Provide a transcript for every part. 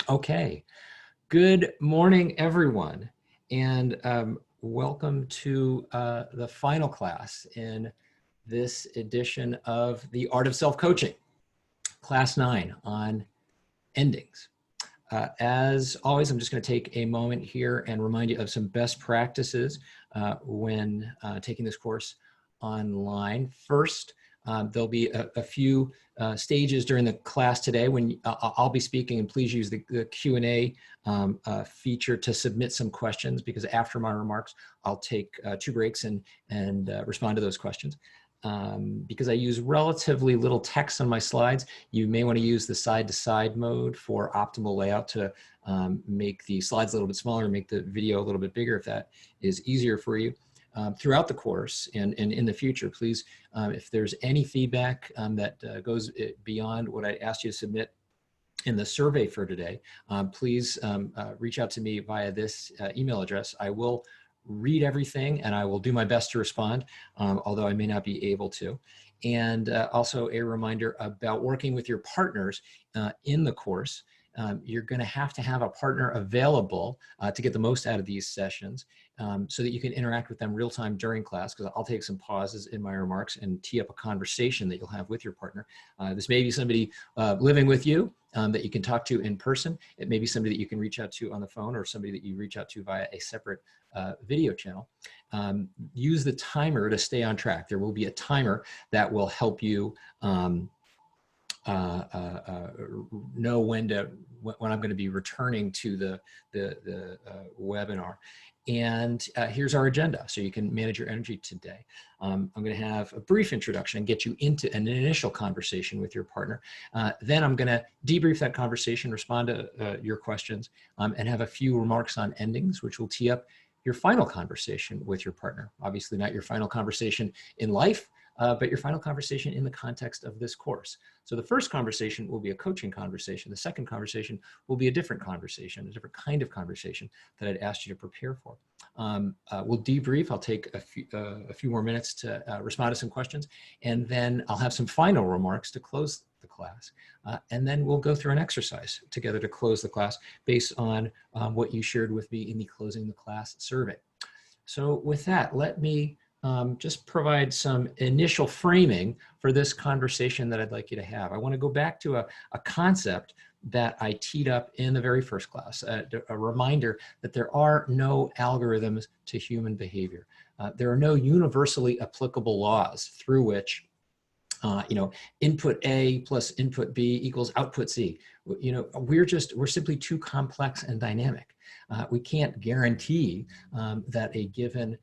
Okay, good morning, everyone, and welcome to the final class in this edition of the Art of Self-Coaching, Class 9 on endings. As always, I'm just going to take a moment here and remind you of some best practices when taking this course online. First, there'll be a few stages during the class today when I'll be speaking, and please use the Q&A feature to submit some questions, because after my remarks, I'll take 2 breaks and respond to those questions. Because I use relatively little text on my slides, you may want to use the side-to-side mode for optimal layout to make the slides a little bit smaller, make the video a little bit bigger if that is easier for you. Throughout the course and in the future, please, if there's any feedback that goes beyond what I asked you to submit in the survey for today, please reach out to me via this email address. I will read everything and I will do my best to respond, although I may not be able to. And also a reminder about working with your partners in the course. You're going to have a partner available to get the most out of these sessions, so that you can interact with them real time during class, because I'll take some pauses in my remarks and tee up a conversation that you'll have with your partner. This may be somebody living with you that you can talk to in person. It may be somebody that you can reach out to on the phone, or somebody that you reach out to via a separate video channel. Use the timer to stay on track. There will be a timer that will help you know when I'm going to be returning to the webinar. And here's our agenda, so you can manage your energy today. I'm going to have a brief introduction and get you into an initial conversation with your partner. Then I'm going to debrief that conversation, respond to your questions, and have a few remarks on endings, which will tee up your final conversation with your partner. Obviously not your final conversation in life, but your final conversation in the context of this course. So the first conversation will be a coaching conversation. The second conversation will be a different conversation, a different kind of conversation that I'd asked you to prepare for. We'll debrief. I'll take a few more minutes to respond to some questions, and then I'll have some final remarks to close the class. And then we'll go through an exercise together to close the class based on what you shared with me in the closing the class survey. So with that, let me just provide some initial framing for this conversation that I'd like you to have. I want to go back to a concept that I teed up in the very first class, a reminder that there are no algorithms to human behavior. There are no universally applicable laws through which input A plus input B equals output C. We're simply too complex and dynamic. We can't guarantee that a given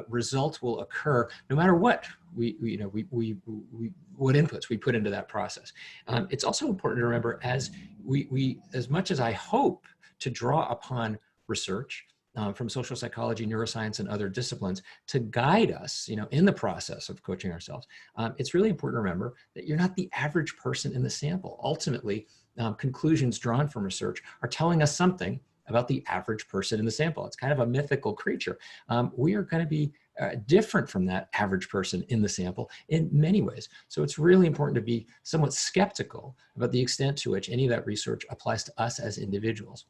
result will occur no matter what what inputs we put into that process. It's also important to remember, as much as I hope to draw upon research from social psychology, neuroscience, and other disciplines to guide us, in the process of coaching ourselves, it's really important to remember that you're not the average person in the sample. Ultimately, conclusions drawn from research are telling us something about the average person in the sample. It's kind of a mythical creature. We are going to be different from that average person in the sample in many ways. So it's really important to be somewhat skeptical about the extent to which any of that research applies to us as individuals.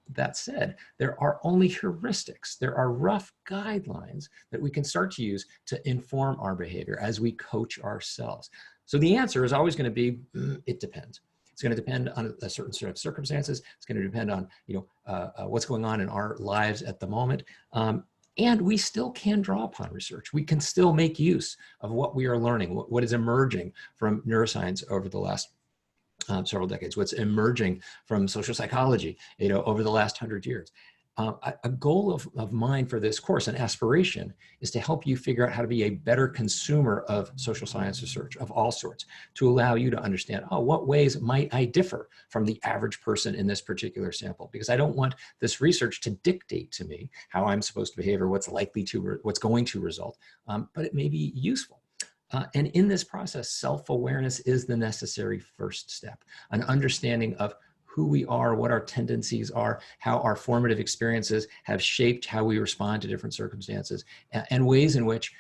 That said, there are only heuristics. There are rough guidelines that we can start to use to inform our behavior as we coach ourselves. So the answer is always going to be, it depends. It's going to depend on a certain set of circumstances. It's going to depend on what's going on in our lives at the moment. And we still can draw upon research. We can still make use of what we are learning, what is emerging from neuroscience over the last several decades, what's emerging from social psychology, over the last 100 years. A goal of mine for this course, an aspiration, is to help you figure out how to be a better consumer of social science research of all sorts, to allow you to understand, what ways might I differ from the average person in this particular sample? Because I don't want this research to dictate to me how I'm supposed to behave or what's going to result, but it may be useful. And in this process, self-awareness is the necessary first step, an understanding of who we are, what our tendencies are, how our formative experiences have shaped how we respond to different circumstances, and ways in which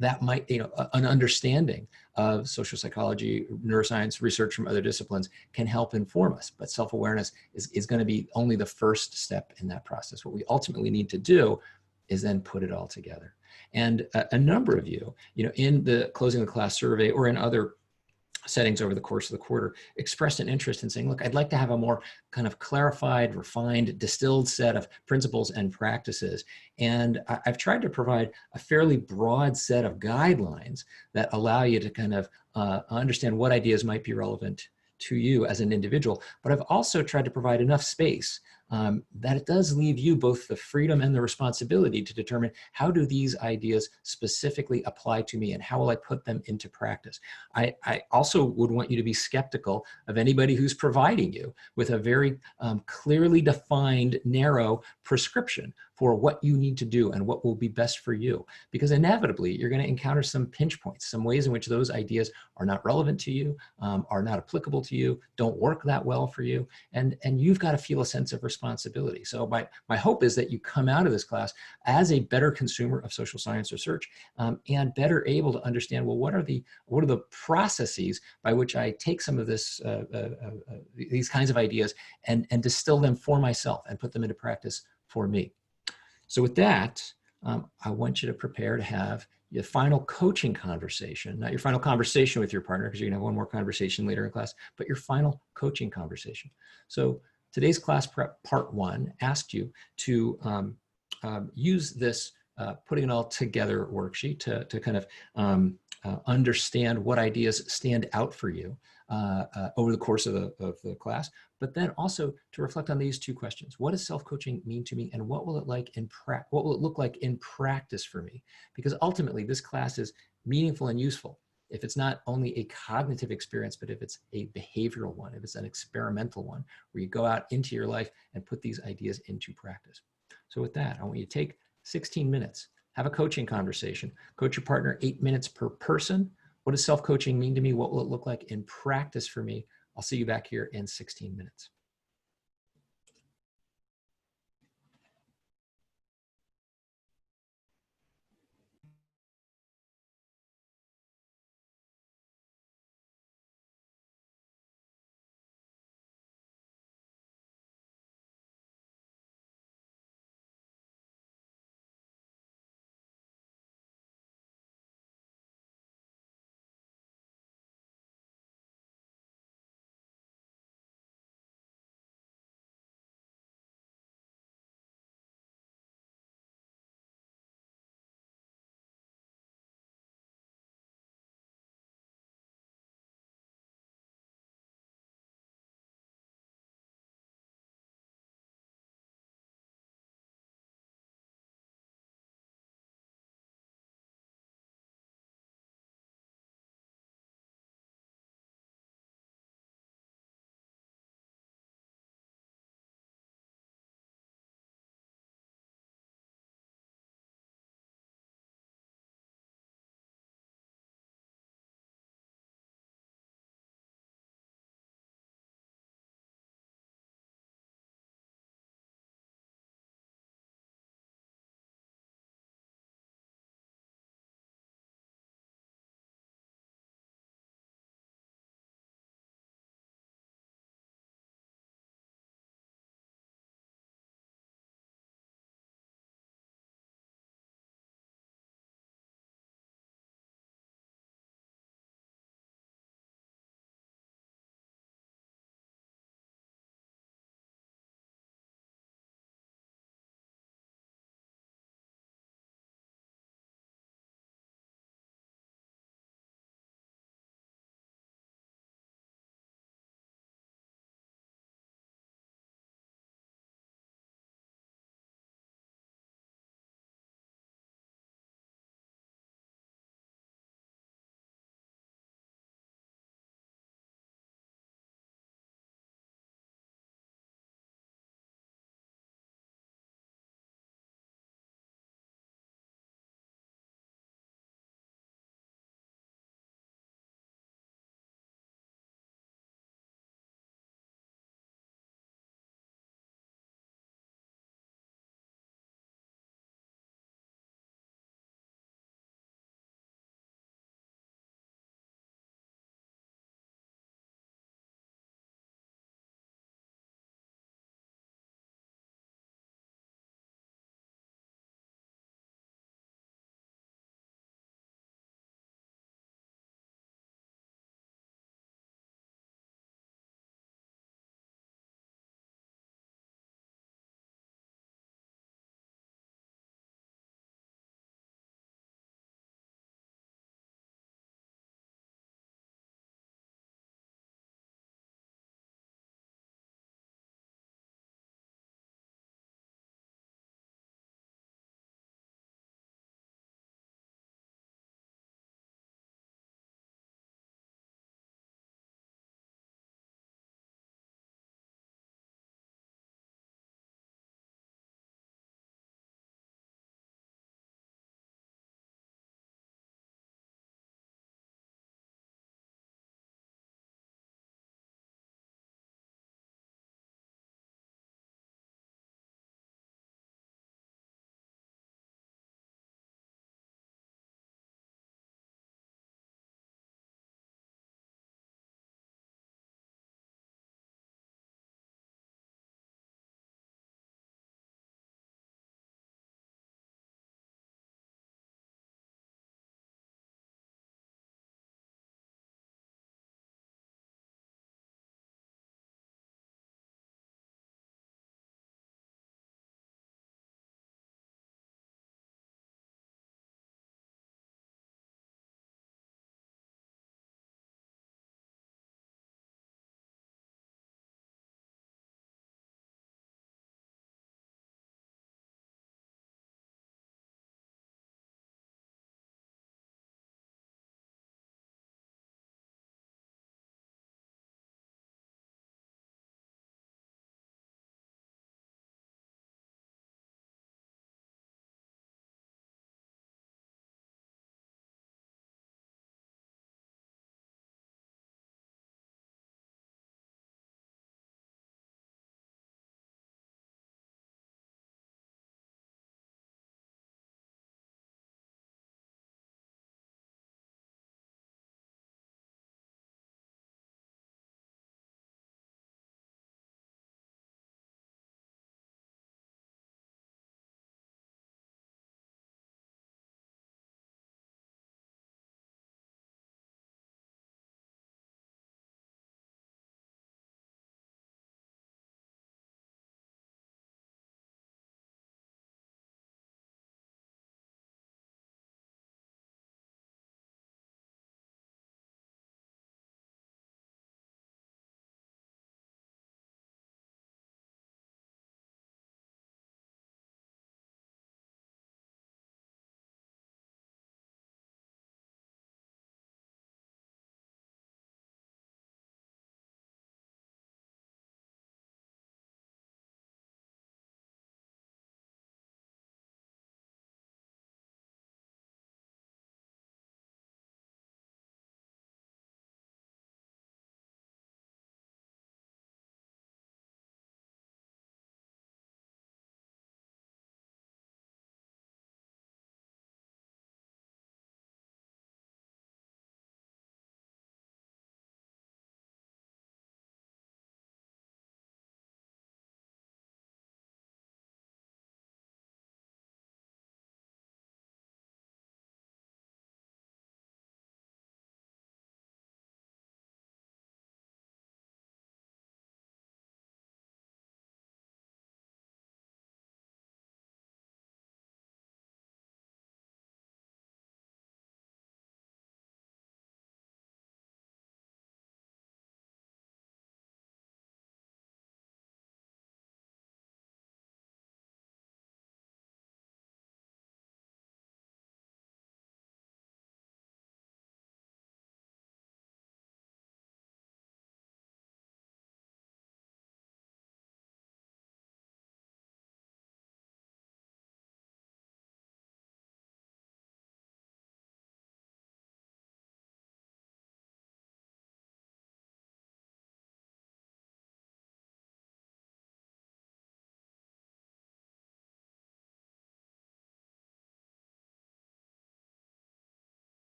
that might, an understanding of social psychology, neuroscience, research from other disciplines can help inform us. But self-awareness is going to be only the first step in that process. What we ultimately need to do is then put it all together. And a number of you, in the closing of the class survey or in other settings over the course of the quarter, expressed an interest in saying, look, I'd like to have a more kind of clarified, refined, distilled set of principles and practices. And I've tried to provide a fairly broad set of guidelines that allow you to kind of understand what ideas might be relevant to you as an individual. But I've also tried to provide enough space that it does leave you both the freedom and the responsibility to determine how do these ideas specifically apply to me and how will I put them into practice. I also would want you to be skeptical of anybody who's providing you with a very clearly defined, narrow prescription for what you need to do and what will be best for you. Because inevitably, you're going to encounter some pinch points, some ways in which those ideas are not relevant to you, are not applicable to you, don't work that well for you, and you've got to feel a sense of responsibility. So my hope is that you come out of this class as a better consumer of social science research and better able to understand, well, what are the processes by which I take some of this, these kinds of ideas and distill them for myself and put them into practice for me. So with that, I want you to prepare to have your final coaching conversation, not your final conversation with your partner, because you're gonna have one more conversation later in class, but your final coaching conversation. So today's class prep part 1 asked you to use this putting it all together worksheet to kind of understand what ideas stand out for you over the course of the class, but then also to reflect on these 2 questions. What does self-coaching mean to me, and what will it look like in practice for me? Because ultimately this class is meaningful and useful if it's not only a cognitive experience, but if it's a behavioral one, if it's an experimental one, where you go out into your life and put these ideas into practice. So with that, I want you to take 16 minutes, have a coaching conversation, coach your partner 8 minutes per person. What does self-coaching mean to me? What will it look like in practice for me? I'll see you back here in 16 minutes.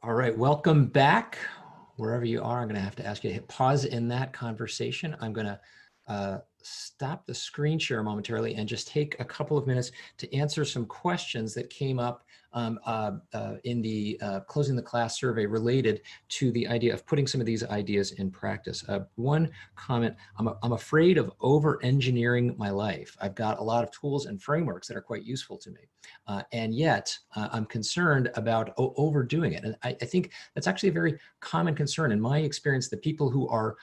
All right, welcome back. Wherever you are, I'm going to have to ask you to hit pause in that conversation. I'm going to stop the screen share momentarily and just take a couple of minutes to answer some questions that came up in the closing the class survey related to the idea of putting some of these ideas in practice. One comment, I'm afraid of over-engineering my life. I've got a lot of tools and frameworks that are quite useful to me. And yet I'm concerned about overdoing it. And I think that's actually a very common concern. In my experience, the people who are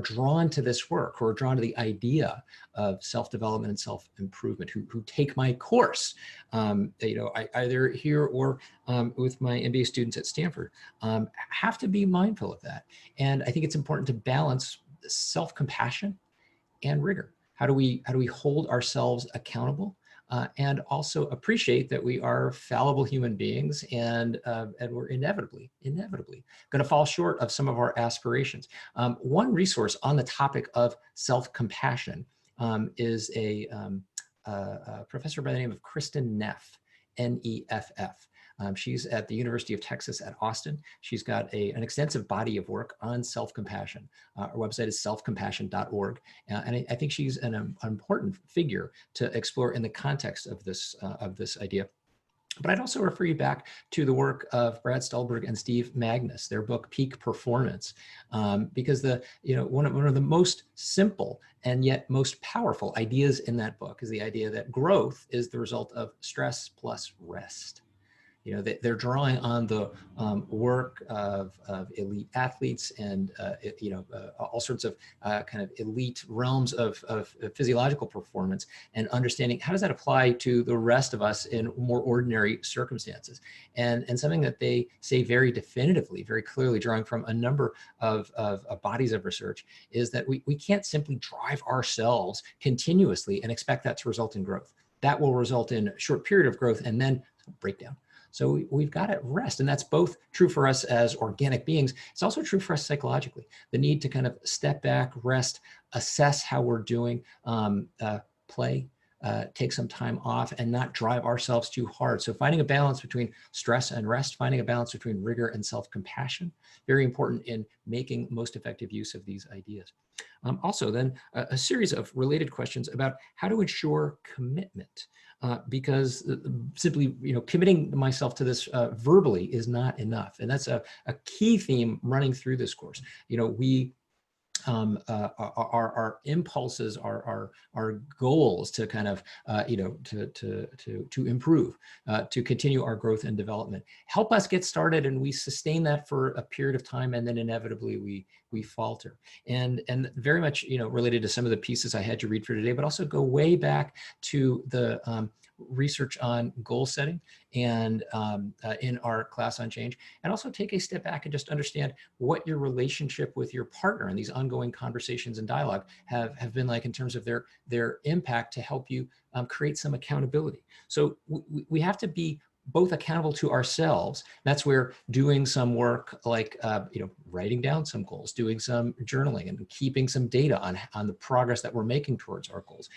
drawn to this work, who are drawn to the idea of self-development and self-improvement, who take my course, either here or with my MBA students at Stanford, have to be mindful of that. And I think it's important to balance self-compassion and rigor. How do we hold ourselves accountable? And also appreciate that we are fallible human beings, and we're inevitably going to fall short of some of our aspirations. One resource on the topic of self-compassion is a professor by the name of Kristen Neff, N-E-F-F. She's at the University of Texas at Austin. She's got an extensive body of work on self-compassion. Our website is selfcompassion.org. And I think she's an important figure to explore in the context of this idea. But I'd also refer you back to the work of Brad Stulberg and Steve Magnus, their book Peak Performance, because one of the most simple and yet most powerful ideas in that book is the idea that growth is the result of stress plus rest. They're drawing on the work of elite athletes and all sorts of kind of elite realms of physiological performance, and understanding how does that apply to the rest of us in more ordinary circumstances. And something that they say very definitively, very clearly, drawing from a number of bodies of research, is that we can't simply drive ourselves continuously and expect that to result in growth. That will result in a short period of growth and then breakdown. So we've got to rest. And that's both true for us as organic beings. It's also true for us psychologically. The need to kind of step back, rest, assess how we're doing, play, take some time off, and not drive ourselves too hard. So finding a balance between stress and rest, finding a balance between rigor and self-compassion, very important in making most effective use of these ideas. Also then a series of related questions about how to ensure commitment. Because simply, committing myself to this verbally is not enough. And that's a key theme running through this course. We our impulses, our goals to kind of to improve, to continue our growth and development, help us get started, and we sustain that for a period of time, and then inevitably we falter. And very much related to some of the pieces I had to read for today, but also go way back to the research on goal setting and in our class on change, and also take a step back and just understand what your relationship with your partner and these ongoing conversations and dialogue have been like in terms of their impact to help you create some accountability. So we have to be both accountable to ourselves. That's where doing some work like writing down some goals, doing some journaling, and keeping some data on the progress that we're making towards our goals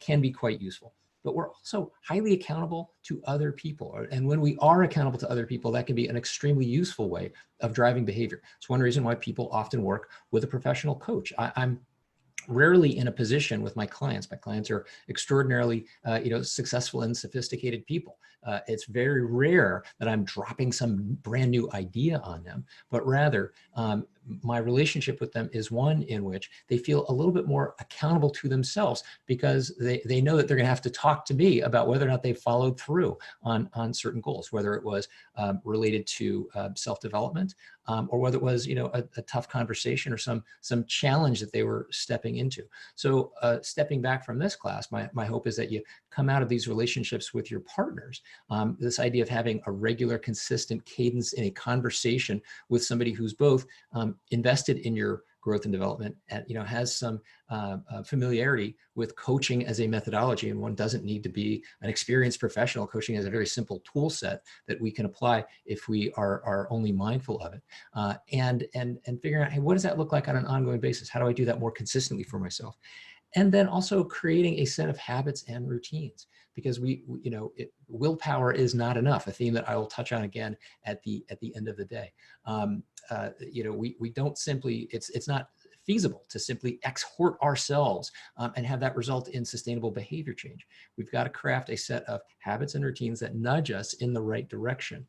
can be quite useful. But we're also highly accountable to other people. And when we are accountable to other people, that can be an extremely useful way of driving behavior. It's one reason why people often work with a professional coach. I'm rarely in a position with my clients. My clients are extraordinarily, successful and sophisticated people. It's very rare that I'm dropping some brand new idea on them, but rather my relationship with them is one in which they feel a little bit more accountable to themselves, because they know that they're going to have to talk to me about whether or not they followed through on certain goals, whether it was related to self-development, or whether it was a tough conversation or some challenge that they were stepping into. So stepping back from this class, my hope is that you come out of these relationships with your partners, this idea of having a regular, consistent cadence in a conversation with somebody who's both invested in your growth and development, and has some familiarity with coaching as a methodology. And one doesn't need to be an experienced professional. Coaching is a very simple tool set that we can apply if we are only mindful of it, and figuring out, hey, what does that look like on an ongoing basis? How do I do that more consistently for myself? And then also creating a set of habits and routines, because willpower is not enough, a theme that I will touch on again at the end of the day. We don't simply, it's not feasible to simply exhort ourselves and have that result in sustainable behavior change. We've got to craft a set of habits and routines that nudge us in the right direction.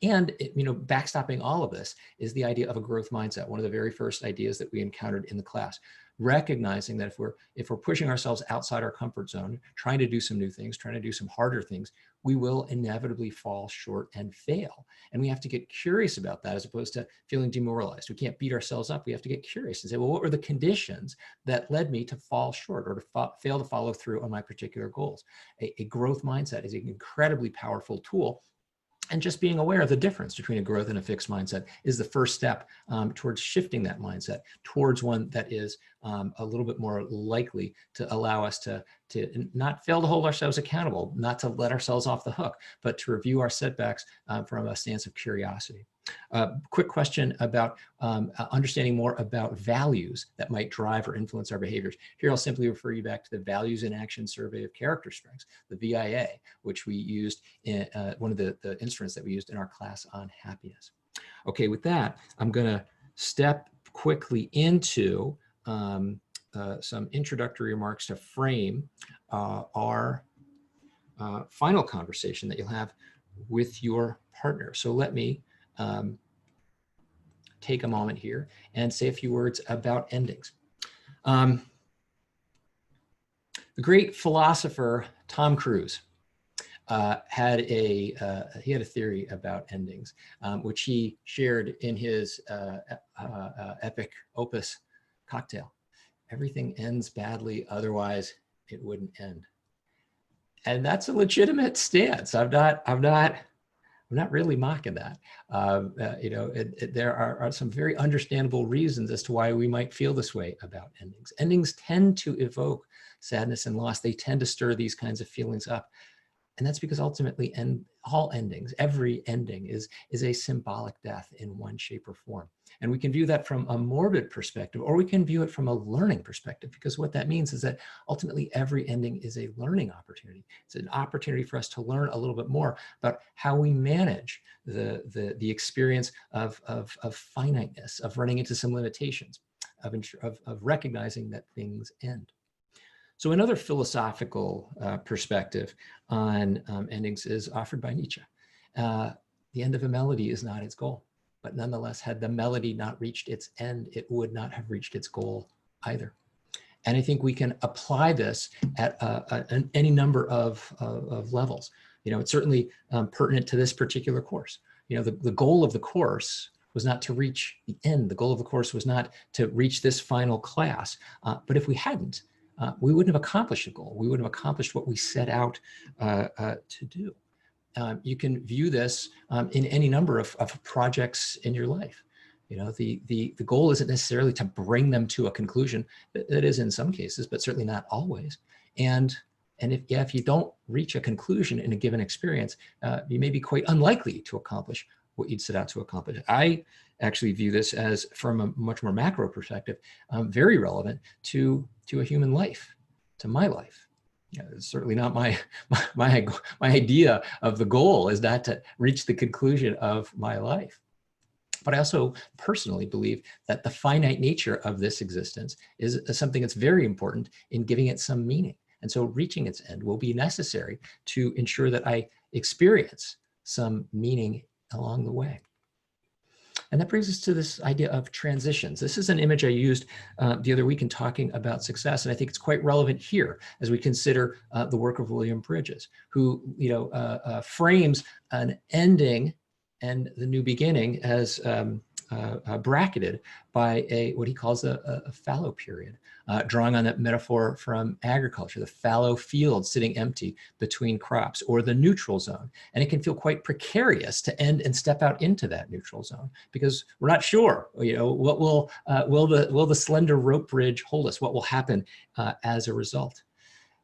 Backstopping all of this is the idea of a growth mindset, one of the very first ideas that we encountered in the class. Recognizing that if we're pushing ourselves outside our comfort zone, trying to do some new things, trying to do some harder things, we will inevitably fall short and fail. And we have to get curious about that as opposed to feeling demoralized. We can't beat ourselves up. We have to get curious and say, well, what were the conditions that led me to fall short or to fail to follow through on my particular goals? A growth mindset is an incredibly powerful tool. And just being aware of the difference between a growth and a fixed mindset is the first step towards shifting that mindset towards one that is a little bit more likely to allow us to not fail to hold ourselves accountable, not to let ourselves off the hook, but to review our setbacks from a stance of curiosity. Quick question about understanding more about values that might drive or influence our behaviors. Here, I'll simply refer you back to the Values in Action Survey of Character Strengths, the VIA, which we used in one of the instruments that we used in our class on happiness. Okay, with that, I'm going to step quickly into some introductory remarks to frame our final conversation that you'll have with your partner. So let me take a moment here and say a few words about endings. The great philosopher Tom Cruise had a theory about endings, which he shared in his epic opus Cocktail. Everything ends badly, otherwise it wouldn't end. And that's a legitimate stance. I'm not really mocking that. There are some very understandable reasons as to why we might feel this way about endings. Endings tend to evoke sadness and loss. They tend to stir these kinds of feelings up. And that's because ultimately all endings, every ending is a symbolic death in one shape or form. And we can view that from a morbid perspective, or we can view it from a learning perspective, because what that means is that ultimately every ending is a learning opportunity. It's an opportunity for us to learn a little bit more about how we manage the experience of finiteness, of running into some limitations, of recognizing that things end. So another philosophical perspective on endings is offered by Nietzsche. The end of a melody is not its goal, but nonetheless, had the melody not reached its end, it would not have reached its goal either. And I think we can apply this at any number of levels. It's certainly pertinent to this particular course. The goal of the course was not to reach the end. The goal of the course was not to reach this final class. But if we hadn't, we wouldn't have accomplished the goal. We wouldn't have accomplished what we set out to do. You can view this in any number of projects in your life. The goal isn't necessarily to bring them to a conclusion. That is in some cases, but certainly not always. And if you don't reach a conclusion in a given experience, you may be quite unlikely to accomplish what you'd set out to accomplish. I actually view this as, from a much more macro perspective, very relevant to a human life, to my life. It's certainly not my idea of the goal is not to reach the conclusion of my life. But I also personally believe that the finite nature of this existence is something that's very important in giving it some meaning. And so reaching its end will be necessary to ensure that I experience some meaning along the way. And that brings us to this idea of transitions. This is an image I used the other week in talking about success, and I think it's quite relevant here as we consider the work of William Bridges, who frames an ending and the new beginning as bracketed by what he calls a fallow period, drawing on that metaphor from agriculture, the fallow field sitting empty between crops, or the neutral zone. And it can feel quite precarious to end and step out into that neutral zone because we're not sure, what will the slender rope bridge hold us? What will happen as a result?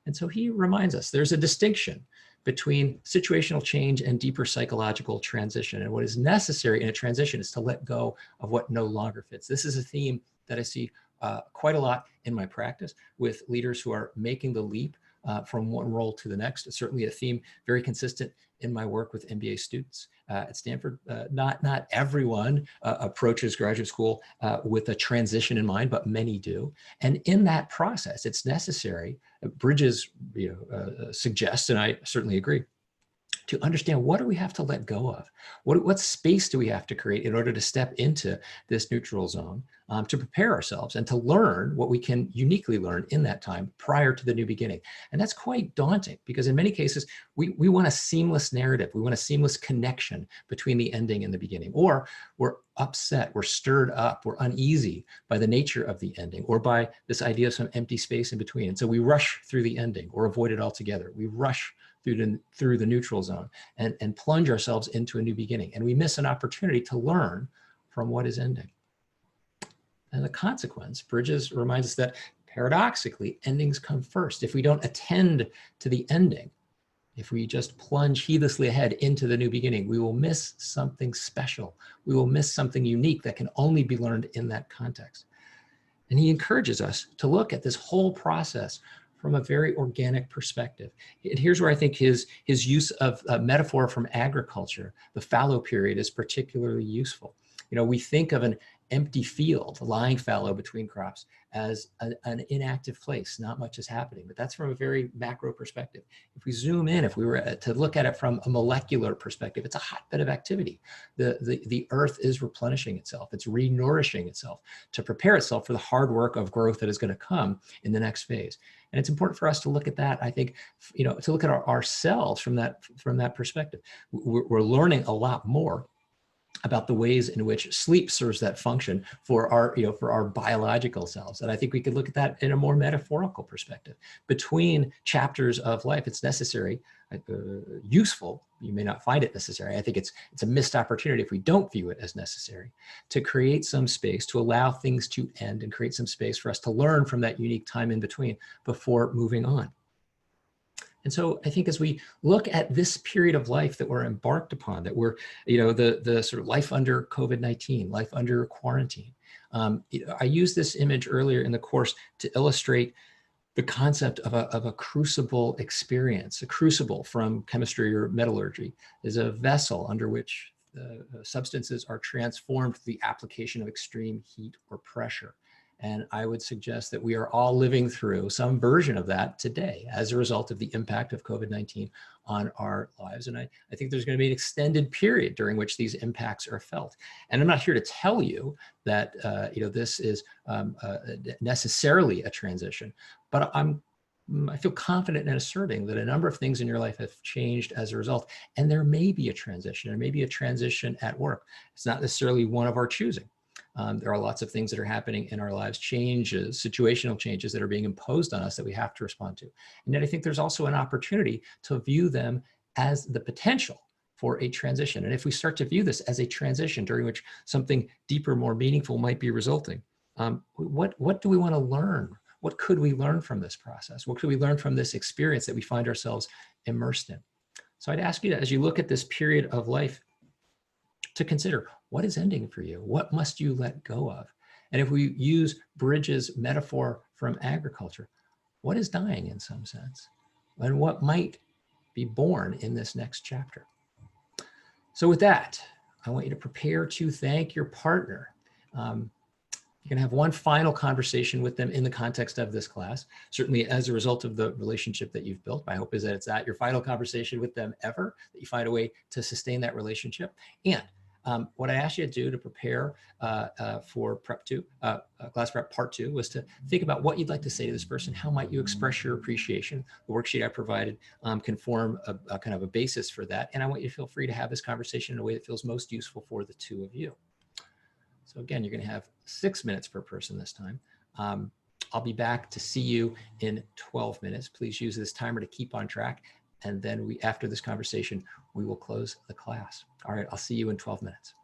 And so he reminds us there's a distinction between situational change and deeper psychological transition. And what is necessary in a transition is to let go of what no longer fits. This is a theme that I see quite a lot in my practice with leaders who are making the leap from one role to the next. It's certainly a theme very consistent in my work with MBA students at Stanford. Not everyone approaches graduate school with a transition in mind, but many do. And in that process, it's necessary, Bridges suggests, and I certainly agree, to understand what do we have to let go of? What space do we have to create in order to step into this neutral zone, to prepare ourselves and to learn what we can uniquely learn in that time prior to the new beginning? And that's quite daunting because in many cases, we want a seamless narrative. We want a seamless connection between the ending and the beginning, or we're upset, we're stirred up, we're uneasy by the nature of the ending or by this idea of some empty space in between. And so we rush through the ending or avoid it altogether. We rush through the neutral zone and plunge ourselves into a new beginning. And we miss an opportunity to learn from what is ending. And the consequence, Bridges reminds us that paradoxically, endings come first. If we don't attend to the ending, if we just plunge heedlessly ahead into the new beginning, we will miss something special. We will miss something unique that can only be learned in that context. And he encourages us to look at this whole process from a very organic perspective. And here's where I think his use of a metaphor from agriculture, the fallow period, is particularly useful. We think of an empty field, lying fallow between crops, as an inactive place. Not much is happening, but that's from a very macro perspective. If we zoom in, if we were to look at it from a molecular perspective, it's a hotbed of activity. The earth is replenishing itself. It's re-nourishing itself to prepare itself for the hard work of growth that is going to come in the next phase. And it's important for us to look at that, I think, to look at ourselves from that perspective. We're learning a lot more about the ways in which sleep serves that function for our biological selves. And I think we could look at that in a more metaphorical perspective. Between chapters of life, it's necessary, useful. You may not find it necessary. I think it's a missed opportunity if we don't view it as necessary to create some space, to allow things to end and create some space for us to learn from that unique time in between before moving on. And so I think as we look at this period of life that we're embarked upon, that we're, the sort of life under COVID-19, life under quarantine, I used this image earlier in the course to illustrate the concept of a crucible experience. A crucible, from chemistry or metallurgy, is a vessel under which substances are transformed through the application of extreme heat or pressure. And I would suggest that we are all living through some version of that today as a result of the impact of COVID-19 on our lives. And I think there's going to be an extended period during which these impacts are felt. And I'm not here to tell you that this is necessarily a transition, but I feel confident in asserting that a number of things in your life have changed as a result. And there may be a transition, and maybe a transition at work. It's not necessarily one of our choosing. There are lots of things that are happening in our lives, changes, situational changes that are being imposed on us that we have to respond to. And yet I think there's also an opportunity to view them as the potential for a transition. And if we start to view this as a transition during which something deeper, more meaningful might be resulting, what do we want to learn? What could we learn from this process? What could we learn from this experience that we find ourselves immersed in? So I'd ask you to, as you look at this period of life, to consider, what is ending for you? What must you let go of? And if we use Bridges' metaphor from agriculture, what is dying in some sense? And what might be born in this next chapter? So with that, I want you to prepare to thank your partner. You can have one final conversation with them in the context of this class, certainly as a result of the relationship that you've built. My hope is that it's your final conversation with them ever, that you find a way to sustain that relationship. And what I asked you to do to prepare for Prep 2, Class Prep Part 2, was to think about what you'd like to say to this person. How might you express your appreciation? The worksheet I provided can form a kind of a basis for that. And I want you to feel free to have this conversation in a way that feels most useful for the two of you. So again, you're going to have 6 minutes per person this time. I'll be back to see you in 12 minutes. Please use this timer to keep on track. And then after this conversation, we will close the class. All right, I'll see you in 12 minutes.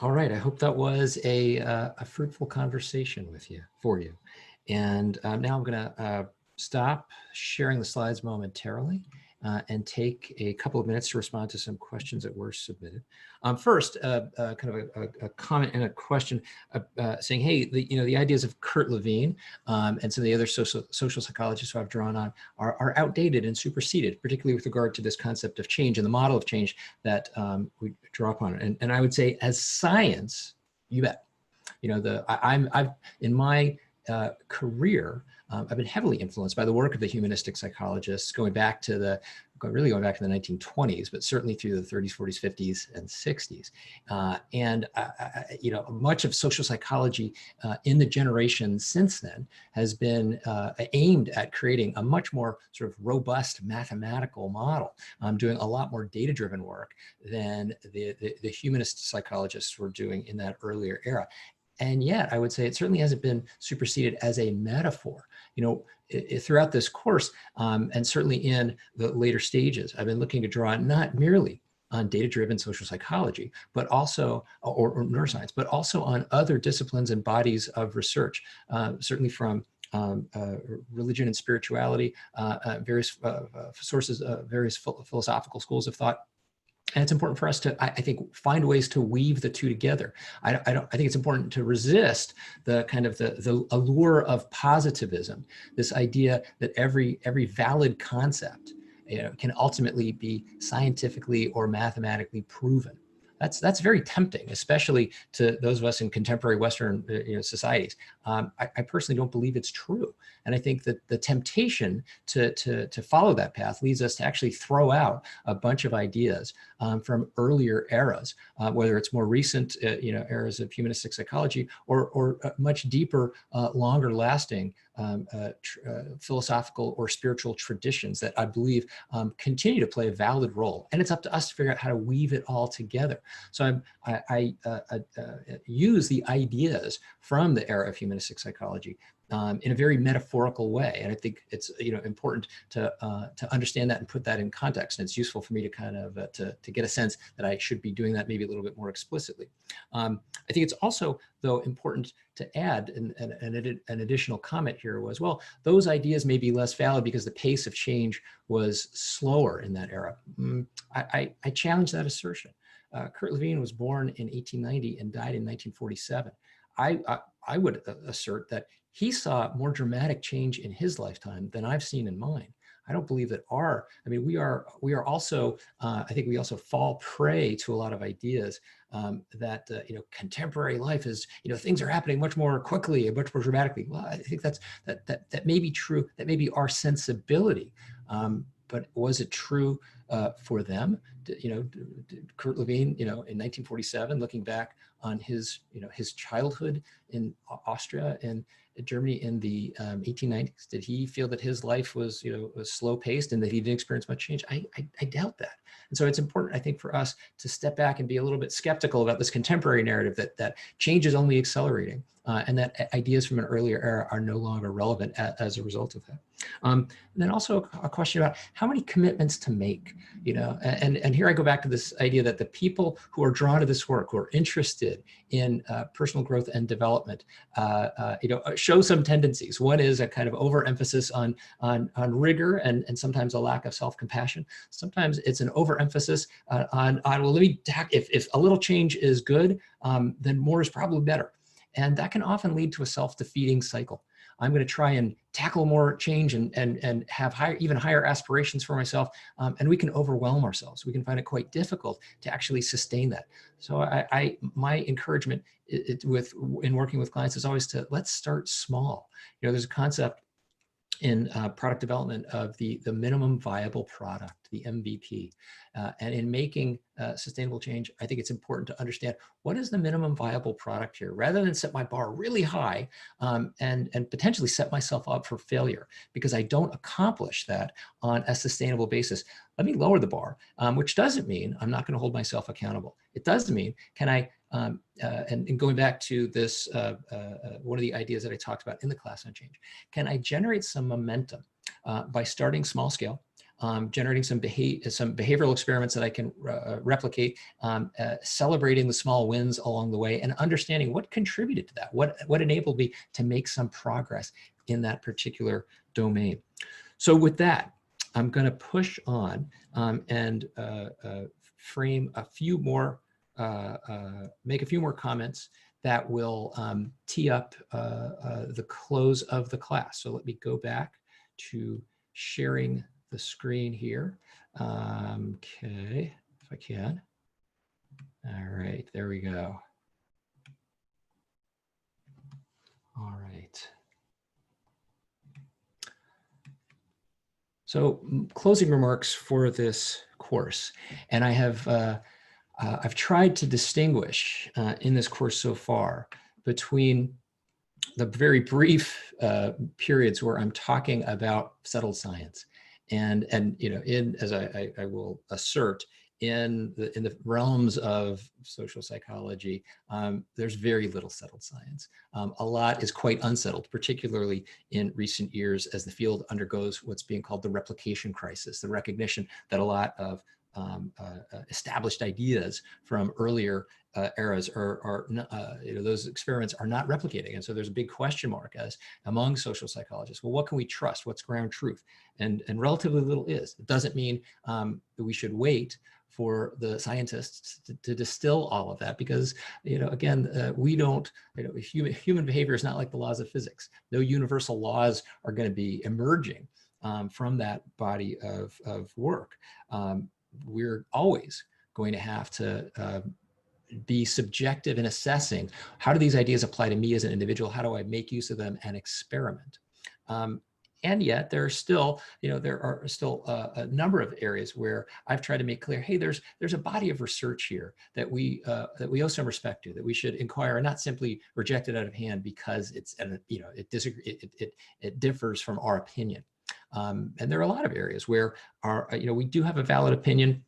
All right. I hope that was a fruitful conversation for you. And now I'm going to stop sharing the slides momentarily and take a couple of minutes to respond to some questions that were submitted. First, kind of a comment and a question saying, hey, the ideas of Kurt Levine and some of the other social psychologists who I've drawn on are outdated and superseded, particularly with regard to this concept of change and the model of change that we draw upon. And I would say, as science, you bet. I've in my career, I've been heavily influenced by the work of the humanistic psychologists, going back to the 1920s, but certainly through the 30s, 40s, 50s, and 60s. Much of social psychology in the generation since then has been aimed at creating a much more sort of robust mathematical model, doing a lot more data-driven work than the humanist psychologists were doing in that earlier era. And yet, I would say it certainly hasn't been superseded as a metaphor. Throughout this course, and certainly in the later stages, I've been looking to draw not merely on data-driven social psychology, but also, or neuroscience, but also on other disciplines and bodies of research, certainly from religion and spirituality, various sources, various philosophical schools of thought. And it's important for us to, I think, find ways to weave the two together. I think it's important to resist the kind of the allure of positivism, this idea that every valid concept, can ultimately be scientifically or mathematically proven. That's very tempting, especially to those of us in contemporary Western societies. I personally don't believe it's true. And I think that the temptation to follow that path leads us to actually throw out a bunch of ideas from earlier eras, whether it's more recent eras of humanistic psychology or much deeper, longer lasting philosophical or spiritual traditions that I believe continue to play a valid role. And it's up to us to figure out how to weave it all together. So I use the ideas from the era of humanistic psychology in a very metaphorical way. And I think it's important to understand that and put that in context. And it's useful for me to kind of to get a sense that I should be doing that maybe a little bit more explicitly. I think it's also, though, important to add an additional comment here was, well, those ideas may be less valid because the pace of change was slower in that era. I challenge that assertion. Kurt Levine was born in 1890 and died in 1947. I would assert that he saw more dramatic change in his lifetime than I've seen in mine. I don't believe that we are also, I think we also fall prey to a lot of ideas that, contemporary life is, things are happening much more quickly and much more dramatically. Well, I think that may be true. That may be our sensibility. But was it true for them? Kurt Levine, in 1947, looking back on his childhood in Austria and Germany in the 1890s, did he feel that his life was, was slow paced and that he didn't experience much change? I doubt that. And so it's important, I think, for us to step back and be a little bit skeptical about this contemporary narrative that change is only accelerating and that ideas from an earlier era are no longer relevant as a result of that. And then also a question about how many commitments to make, and here I go back to this idea that the people who are drawn to this work, who are interested in personal growth and development, show some tendencies. One is a kind of overemphasis on rigor and sometimes a lack of self-compassion. Sometimes it's an overemphasis on well, if a little change is good, then more is probably better. And that can often lead to a self-defeating cycle. I'm going to try and tackle more change and have even higher aspirations for myself. And we can overwhelm ourselves. We can find it quite difficult to actually sustain that. So my encouragement in working with clients is always to let's start small. There's a concept in product development of the minimum viable product, the MVP. And in making sustainable change, I think it's important to understand what is the minimum viable product here, rather than set my bar really high and potentially set myself up for failure because I don't accomplish that on a sustainable basis. Let me lower the bar, which doesn't mean I'm not going to hold myself accountable. It does mean, can I, and going back to this, one of the ideas that I talked about in the class on change, can I generate some momentum by starting small scale generating some behavioral experiments that I can replicate, celebrating the small wins along the way, and understanding what contributed to that, what enabled me to make some progress in that particular domain. So with that, I'm going to push on and frame a few more, make a few more comments that will tee up the close of the class. So let me go back to sharing the screen here. Okay, if I can. All right, there we go. All right. So closing remarks for this course, and I have I've tried to distinguish in this course so far between the very brief periods where I'm talking about settled science, and you know, as I will assert, in the realms of social psychology, there's very little settled science. A lot is quite unsettled, particularly in recent years as the field undergoes what's being called the replication crisis, the recognition that a lot of established ideas from earlier eras are you know, those experiments are not replicating. And so there's a big question mark as among social psychologists. Well, what can we trust? What's ground truth? And relatively little is. It doesn't mean that we should wait for the scientists to distill all of that, because, you know, again, we don't, you know, human behavior is not like the laws of physics. No universal laws are going to be emerging from that body of work. We're always going to have to be subjective in assessing, how do these ideas apply to me as an individual? How do I make use of them and experiment? And yet there are still, you know, there are still a number of areas where I've tried to make clear, hey, there's a body of research here that we owe some respect to, that we should inquire and not simply reject it out of hand because it's, you know, it differs from our opinion. And there are a lot of areas where you know, we do have a valid opinion.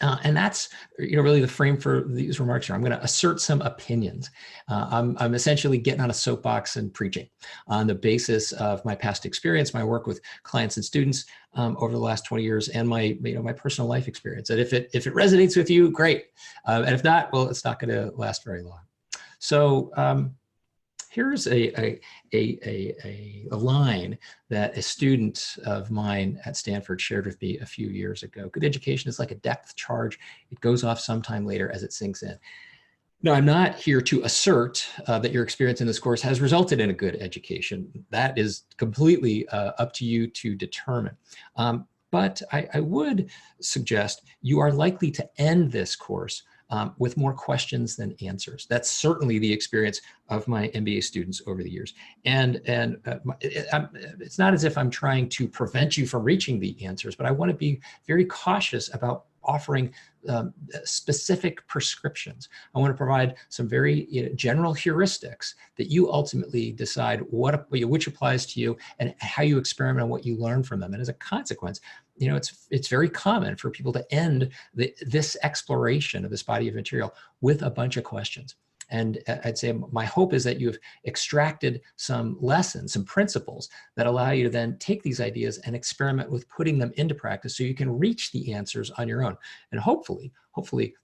And that's, you know, really the frame for these remarks here. I'm going to assert some opinions. I'm essentially getting on a soapbox and preaching on the basis of my past experience, my work with clients and students over the last 20 years, and my, you know, my personal life experience. And if it resonates with you, great. And if not, well, it's not going to last very long. So here's a line that a student of mine at Stanford shared with me a few years ago. Good education is like a depth charge. It goes off sometime later as it sinks in. Now, I'm not here to assert that your experience in this course has resulted in a good education. That is completely up to you to determine. But I would suggest you are likely to end this course with more questions than answers. That's certainly the experience of my MBA students over the years. And it's not as if I'm trying to prevent you from reaching the answers, but I want to be very cautious about offering specific prescriptions. I want to provide some very, you know, general heuristics that you ultimately decide which applies to you and how you experiment and what you learn from them. And as a consequence, you know, it's very common for people to end this exploration of this body of material with a bunch of questions. And I'd say my hope is that you've extracted some lessons, some principles that allow you to then take these ideas and experiment with putting them into practice so you can reach the answers on your own. And hopefully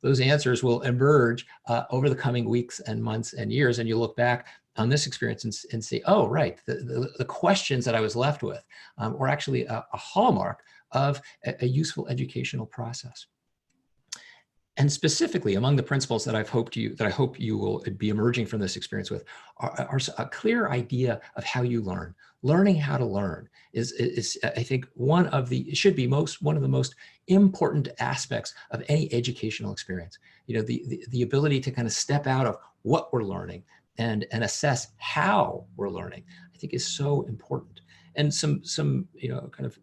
those answers will emerge over the coming weeks and months and years. And you look back on this experience and say, oh, right, the questions that I was left with were actually a hallmark of a useful educational process. And specifically among the principles that I hope you will be emerging from this experience with are a clear idea of how you learn. Learning how to learn is I think one of the most important aspects of any educational experience. You know, the ability to kind of step out of what we're learning and assess how we're learning, I think, is so important. And some you know, kind of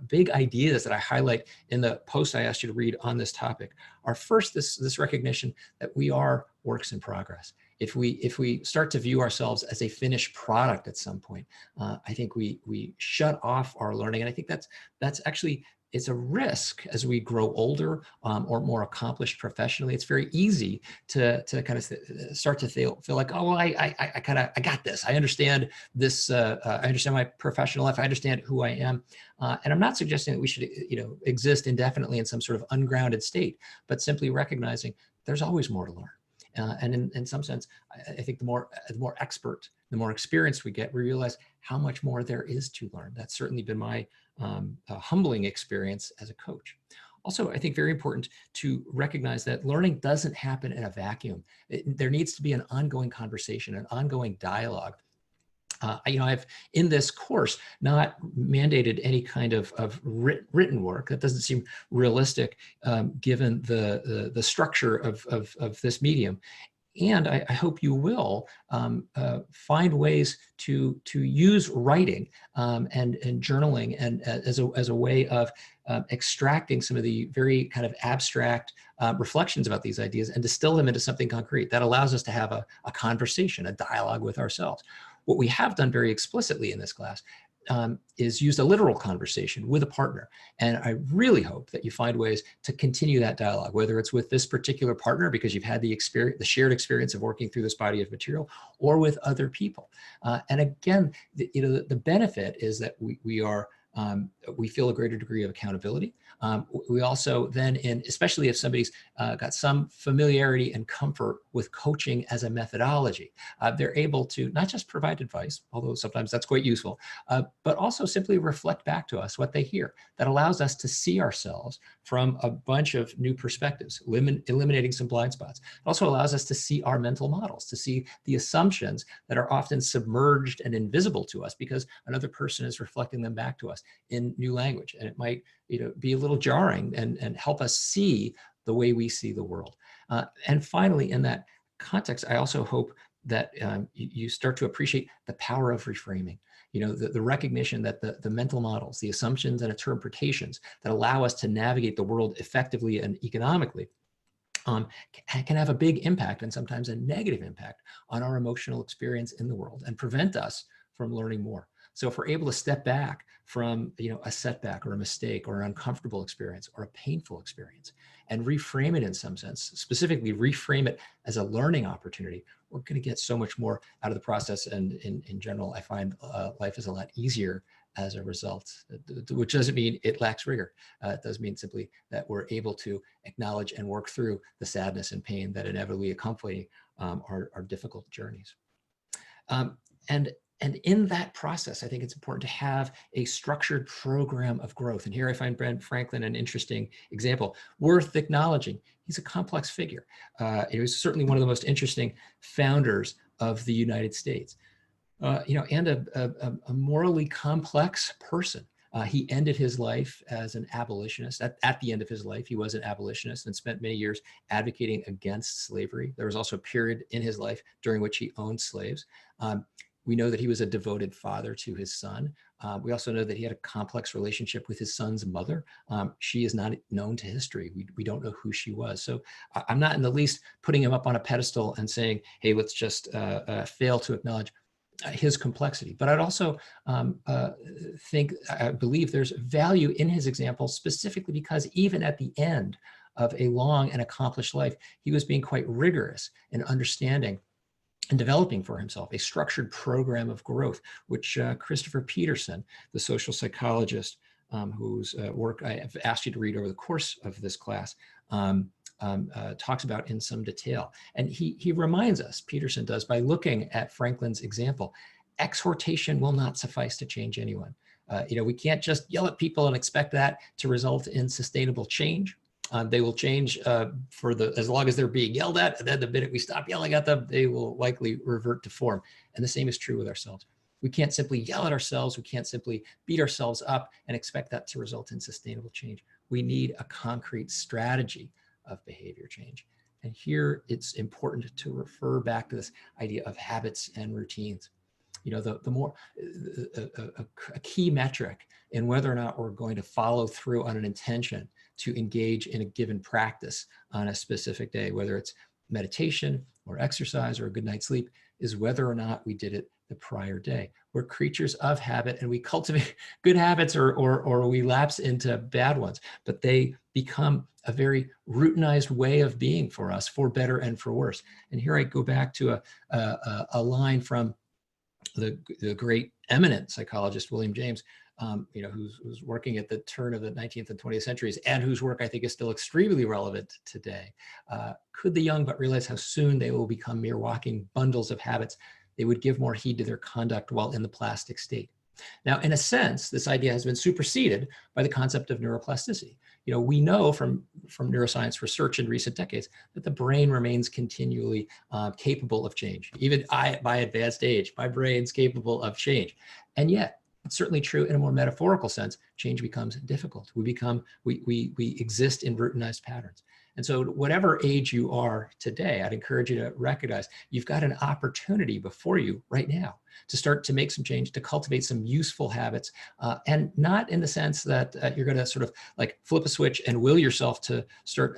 big ideas that I highlight in the post I asked you to read on this topic are, first, this recognition that we are works in progress. If we start to view ourselves as a finished product at some point, I think we shut off our learning. And I think that's actually it's a risk as we grow older or more accomplished professionally. It's very easy to kind of start to feel like, oh, well, I got this. I understand this. I understand my professional life. I understand who I am. And I'm not suggesting that we should, exist indefinitely in some sort of ungrounded state, but simply recognizing there's always more to learn. And in some sense, I think the more expert, the more experience we get, we realize how much more there is to learn. That's certainly been my humbling experience as a coach. Also, I think very important to recognize that learning doesn't happen in a vacuum. There needs to be an ongoing conversation, an ongoing dialogue. I've in this course not mandated any kind of written work. That doesn't seem realistic given the structure of this medium. And I hope you will find ways to use writing and journaling and as a way of extracting some of the very kind of abstract reflections about these ideas and distill them into something concrete that allows us to have a conversation, a dialogue with ourselves. What we have done very explicitly in this class is used a literal conversation with a partner. And I really hope that you find ways to continue that dialogue, whether it's with this particular partner because you've had the shared experience of working through this body of material, or with other people. And again, the benefit is that we feel a greater degree of accountability. We also then, especially if somebody's got some familiarity and comfort with coaching as a methodology, they're able to not just provide advice, although sometimes that's quite useful, but also simply reflect back to us what they hear. That allows us to see ourselves from a bunch of new perspectives, eliminating some blind spots. It also allows us to see our mental models, to see the assumptions that are often submerged and invisible to us because another person is reflecting them back to us in new language. And it might be a little jarring and help us see the way we see the world. And finally, in that context, I also hope that you start to appreciate the power of reframing. The recognition that the mental models, the assumptions and interpretations that allow us to navigate the world effectively and economically can have a big impact, and sometimes a negative impact, on our emotional experience in the world and prevent us from learning more. So if we're able to step back from a setback or a mistake or an uncomfortable experience or a painful experience and reframe it in some sense, specifically reframe it as a learning opportunity, we're going to get so much more out of the process. And in general, I find life is a lot easier as a result, which doesn't mean it lacks rigor. It does mean simply that we're able to acknowledge and work through the sadness and pain that inevitably accompany our difficult journeys. And in that process, I think it's important to have a structured program of growth. And here I find Ben Franklin an interesting example, worth acknowledging. He's a complex figure. He was certainly one of the most interesting founders of the United States, and a morally complex person. He ended his life as an abolitionist. At the end of his life, he was an abolitionist and spent many years advocating against slavery. There was also a period in his life during which he owned slaves. We know that he was a devoted father to his son. We also know that he had a complex relationship with his son's mother. She is not known to history. We don't know who she was. So I'm not in the least putting him up on a pedestal and saying, hey, let's just fail to acknowledge his complexity. But I'd also believe there's value in his example, specifically because even at the end of a long and accomplished life, he was being quite rigorous in understanding and developing for himself a structured program of growth, which Christopher Peterson, the social psychologist whose work I have asked you to read over the course of this class, talks about in some detail. And he reminds us, Peterson does, by looking at Franklin's example, exhortation will not suffice to change anyone. We can't just yell at people and expect that to result in sustainable change. They will change as long as they're being yelled at, and then the minute we stop yelling at them, they will likely revert to form. And the same is true with ourselves. We can't simply yell at ourselves. We can't simply beat ourselves up and expect that to result in sustainable change. We need a concrete strategy of behavior change. And here it's important to refer back to this idea of habits and routines. The more a key metric in whether or not we're going to follow through on an intention to engage in a given practice on a specific day, whether it's meditation or exercise or a good night's sleep, is whether or not we did it the prior day. We're creatures of habit, and we cultivate good habits or we lapse into bad ones, but they become a very routinized way of being for us, for better and for worse. And here I go back to a line from the great eminent psychologist William James, who's working at the turn of the 19th and 20th centuries, and whose work I think is still extremely relevant today. Could the young but realize how soon they will become mere walking bundles of habits, they would give more heed to their conduct while in the plastic state. Now, in a sense, this idea has been superseded by the concept of neuroplasticity. We know from neuroscience research in recent decades that the brain remains continually capable of change. Even by advanced age, my brain's capable of change. And yet, it's certainly true in a more metaphorical sense, change becomes difficult. We exist in routinized patterns. And so whatever age you are today, I'd encourage you to recognize you've got an opportunity before you right now to start to make some change, to cultivate some useful habits, and not in the sense that you're going to sort of like flip a switch and will yourself to start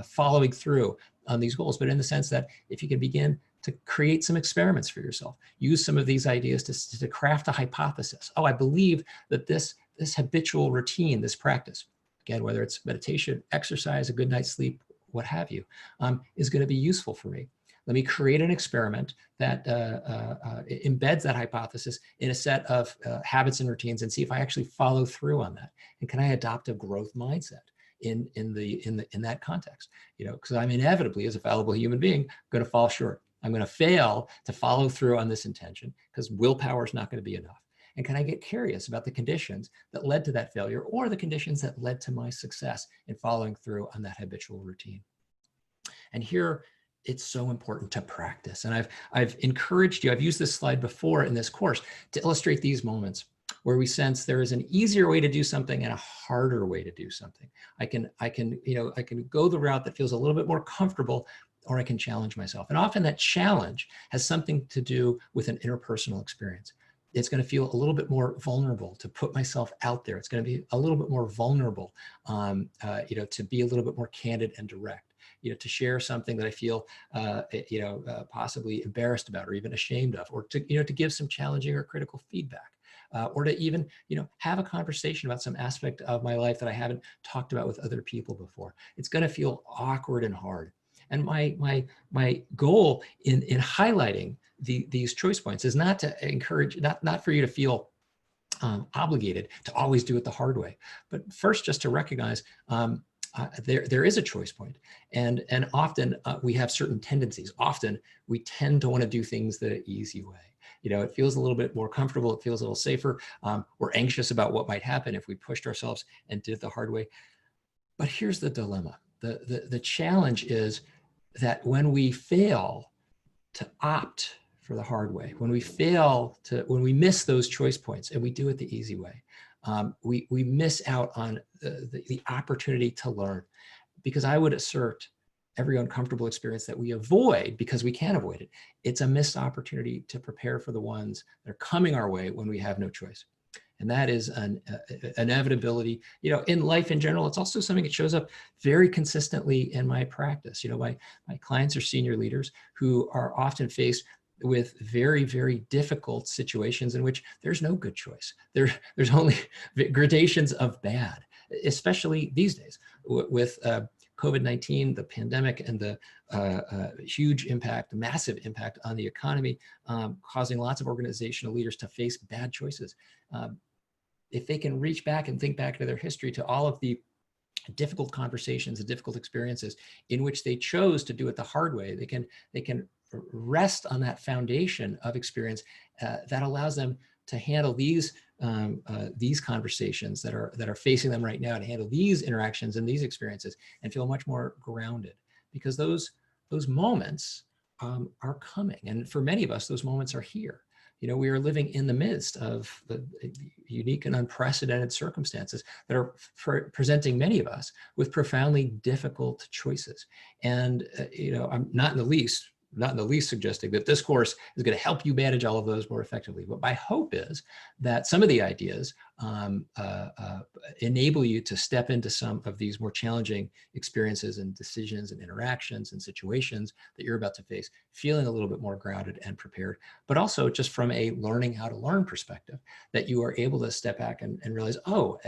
following through on these goals, but in the sense that if you can begin to create some experiments for yourself, use some of these ideas to craft a hypothesis. Oh, I believe that this habitual routine, this practice, again, whether it's meditation, exercise, a good night's sleep, what have you, is going to be useful for me. Let me create an experiment that embeds that hypothesis in a set of habits and routines and see if I actually follow through on that. And can I adopt a growth mindset in that context? Because I'm inevitably, as a fallible human being, going to fall short. I'm going to fail to follow through on this intention because willpower is not going to be enough. And can I get curious about the conditions that led to that failure or the conditions that led to my success in following through on that habitual routine? And here, it's so important to practice. And I've encouraged you, I've used this slide before in this course to illustrate these moments where we sense there is an easier way to do something and a harder way to do something. I can go the route that feels a little bit more comfortable, or I can challenge myself. And often that challenge has something to do with an interpersonal experience. It's going to feel a little bit more vulnerable to put myself out there. It's going to be a little bit more vulnerable, to be a little bit more candid and direct, to share something that I feel, possibly embarrassed about or even ashamed of, or to give some challenging or critical feedback. Or to even, have a conversation about some aspect of my life that I haven't talked about with other people before. It's going to feel awkward and hard. And my goal in highlighting these choice points is not to encourage, not for you to feel obligated to always do it the hard way, but first just to recognize there is a choice point, and often we have certain tendencies. Often we tend to want to do things the easy way. It feels a little bit more comfortable. It feels a little safer. We're anxious about what might happen if we pushed ourselves and did it the hard way. But here's the dilemma. The challenge is that when we fail to opt for the hard way, when we miss those choice points and we do it the easy way, we miss out on the opportunity to learn. Because I would assert every uncomfortable experience that we avoid because we can't avoid it, it's a missed opportunity to prepare for the ones that are coming our way when we have no choice. And that is an inevitability, in life in general. It's also something that shows up very consistently in my practice. My clients are senior leaders who are often faced with very, very difficult situations in which there's no good choice. There's only gradations of bad, especially these days with COVID-19, the pandemic, and the huge impact, massive impact on the economy, causing lots of organizational leaders to face bad choices. If they can reach back and think back to their history, to all of the difficult conversations and difficult experiences in which they chose to do it the hard way, they can rest on that foundation of experience that allows them to handle these conversations that are facing them right now, to handle these interactions and these experiences and feel much more grounded, because those moments are coming. And for many of us, those moments are here. We are living in the midst of the unique and unprecedented circumstances that are presenting many of us with profoundly difficult choices. And, I'm not in the least not in the least suggesting that this course is going to help you manage all of those more effectively. But my hope is that some of the ideas enable you to step into some of these more challenging experiences and decisions and interactions and situations that you're about to face, feeling a little bit more grounded and prepared, but also just from a learning how to learn perspective, that you are able to step back and realize, oh,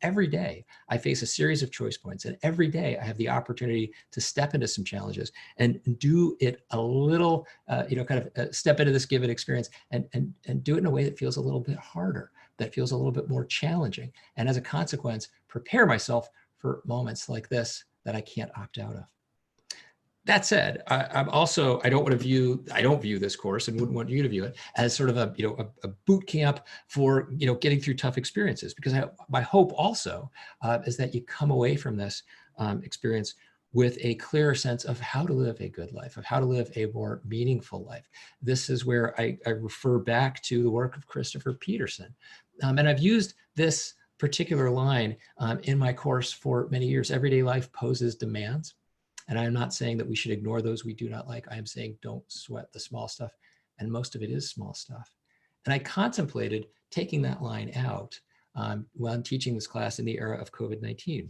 every day I face a series of choice points, and every day I have the opportunity to step into some challenges and do it a little, step into this given experience and do it in a way that feels a little bit harder, that feels a little bit more challenging. And as a consequence, prepare myself for moments like this that I can't opt out of. That said, I don't view this course, and wouldn't want you to view it as sort of a boot camp for getting through tough experiences, because my hope also is that you come away from this experience with a clearer sense of how to live a good life, of how to live a more meaningful life. This is where I refer back to the work of Christopher Peterson. And I've used this particular line in my course for many years. Everyday life poses demands. And I'm not saying that we should ignore those we do not like. I am saying don't sweat the small stuff. And most of it is small stuff. And I contemplated taking that line out while I'm teaching this class in the era of COVID-19.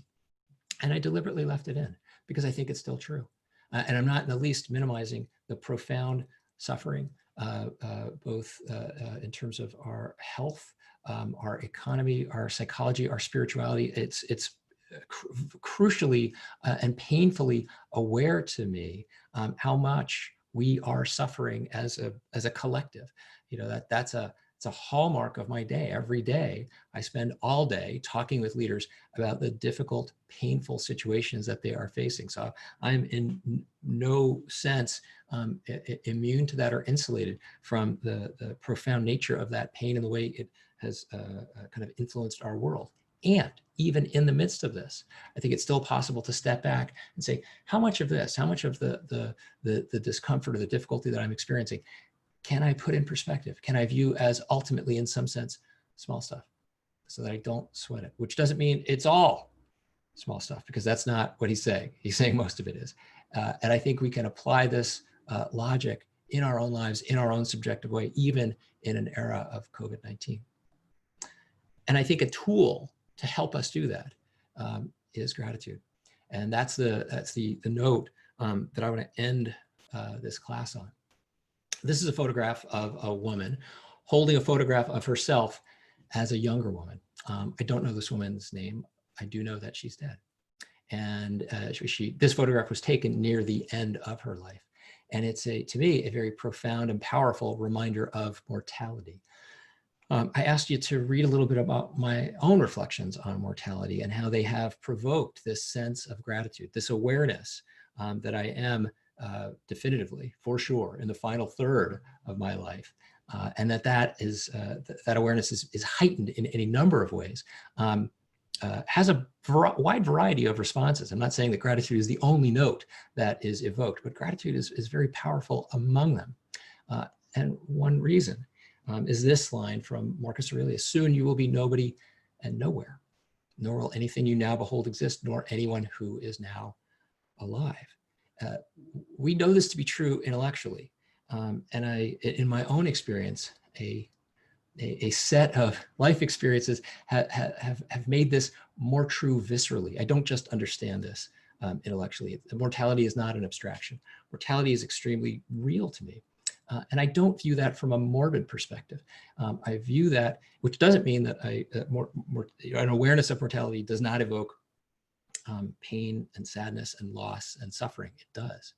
And I deliberately left it in because I think it's still true. And I'm not in the least minimizing the profound suffering, both in terms of our health, our economy, our psychology, our spirituality. It's crucially and painfully aware to me how much we are suffering as a collective. That's a hallmark of my day. Every day I spend all day talking with leaders about the difficult, painful situations that they are facing. So I'm in no sense immune to that or insulated from the profound nature of that pain and the way it has kind of influenced our world. And even in the midst of this, I think it's still possible to step back and say, how much of this, how much of the discomfort or the difficulty that I'm experiencing can I put in perspective? Can I view as ultimately, in some sense, small stuff, so that I don't sweat it? Which doesn't mean it's all small stuff, because that's not what he's saying. He's saying most of it is. And I think we can apply this logic in our own lives, in our own subjective way, even in an era of COVID-19. And I think a tool to help us do that is gratitude. And that's the note that I want to end this class on. This is a photograph of a woman holding a photograph of herself as a younger woman. I don't know this woman's name. I do know that she's dead. And this photograph was taken near the end of her life. And it's, to me, a very profound and powerful reminder of mortality. I asked you to read a little bit about my own reflections on mortality and how they have provoked this sense of gratitude, this awareness that I am definitively, for sure, in the final third of my life, and that awareness is heightened in any number of ways. Has a wide variety of responses. I'm not saying that gratitude is the only note that is evoked, but gratitude is very powerful among them. And one reason is this line from Marcus Aurelius: "Soon you will be nobody and nowhere, nor will anything you now behold exist, nor anyone who is now alive." We know this to be true intellectually. And in my own experience, a set of life experiences have made this more true viscerally. I don't just understand this intellectually. Mortality is not an abstraction. Mortality is extremely real to me. And I don't view that from a morbid perspective. I view that, which doesn't mean that an awareness of mortality does not evoke pain and sadness and loss and suffering. It does.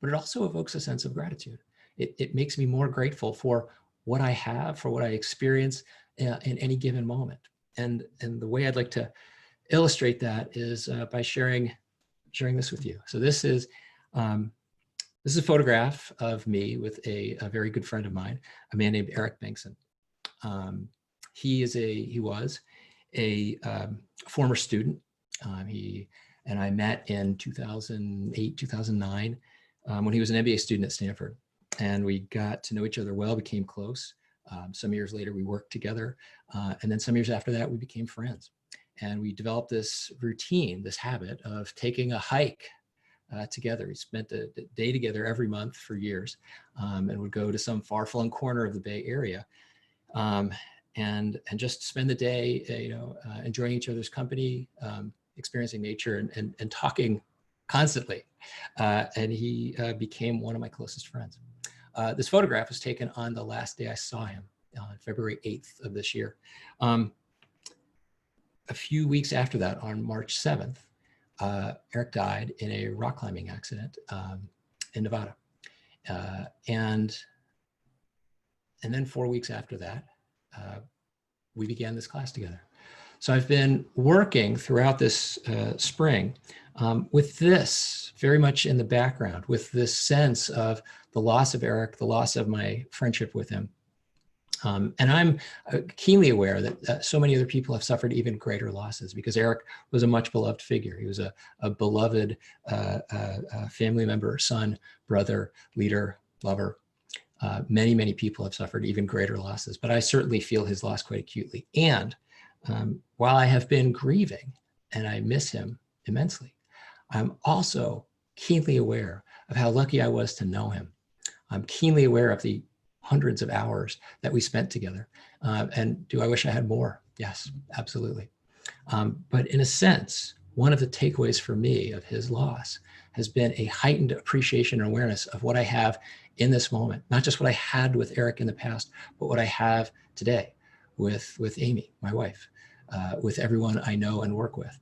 But it also evokes a sense of gratitude. It makes me more grateful for what I have, for what I experience in any given moment. And the way I'd like to illustrate that is by sharing this with you. So this is a photograph of me with a very good friend of mine, a man named Eric Bengtson. He was a former student. He and I met in 2008, 2009, when he was an MBA student at Stanford. And we got to know each other well, became close. Some years later, we worked together. And then some years after that, we became friends. And we developed this routine, this habit of taking a hike together. We spent a day together every month for years, and would go to some far-flung corner of the Bay Area, and just spend the day, enjoying each other's company, experiencing nature, and talking constantly. And he became one of my closest friends. This photograph was taken on the last day I saw him, on February 8th of this year. A few weeks after that, on March 7th, Eric died in a rock climbing accident in Nevada. And then 4 weeks after that, we began this class together. So I've been working throughout this spring with this very much in the background, with this sense of the loss of Eric, the loss of my friendship with him. And I'm keenly aware that so many other people have suffered even greater losses, because Eric was a much beloved figure. He was a beloved family member, son, brother, leader, lover. Many, many people have suffered even greater losses, but I certainly feel his loss quite acutely. And while I have been grieving and I miss him immensely, I'm also keenly aware of how lucky I was to know him. I'm keenly aware of the hundreds of hours that we spent together. And do I wish I had more? Yes, absolutely. But in a sense, one of the takeaways for me of his loss has been a heightened appreciation and awareness of what I have in this moment, not just what I had with Eric in the past, but what I have today with Amy, my wife, with everyone I know and work with.